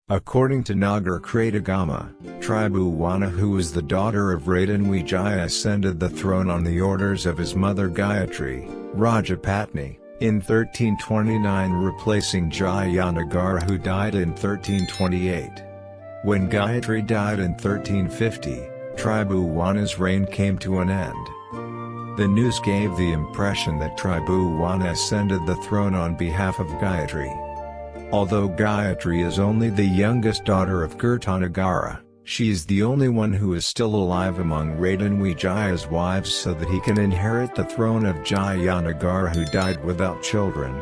According to Nagarakretagama, Tribhuwana, who was the daughter of Rajapatni, ascended the throne on the orders of his mother Gayatri, Rajapatni, in 1329, replacing Jayanegara, who died in 1328. When Gayatri died in 1350, Tribhuwana's reign came to an end. The news gave the impression that Tribhuwana ascended the throne on behalf of Gayatri. Although Gayatri is only the youngest daughter of Jayanegara, she is the only one who is still alive among Rajapatni's wives, so that he can inherit the throne of Jayanegara, who died without children.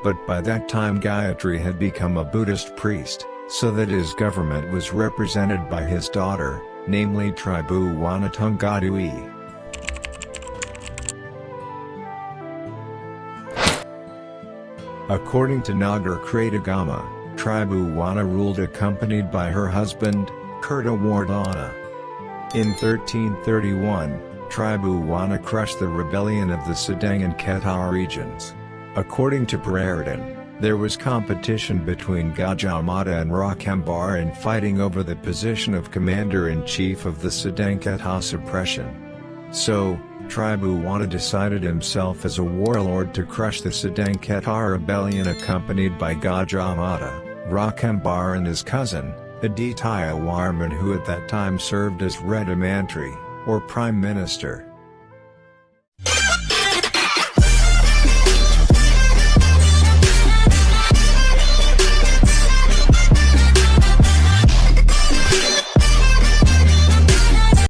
But by that time Gayatri had become a Buddhist priest, so that his government was represented by his daughter, namely Tribhuwannottunggadewi. According to Nagarakretagama, Tribhuwana ruled accompanied by her husband, Kritavardhana. In 1331, Tribhuwana crushed the rebellion of the Sedang and Kedah regions. According to Praradhan, there was competition between Gajah Mada and Rakhambar in fighting over the position of commander-in-chief of the Sedang-Kedah suppression. So, Tribhuwana decided himself as a warlord to crush the Sedang-Kedah rebellion, accompanied by Gajah Mada, Rakhambar and his cousin, Aditya Warman, who at that time served as Redimantri, or Prime Minister.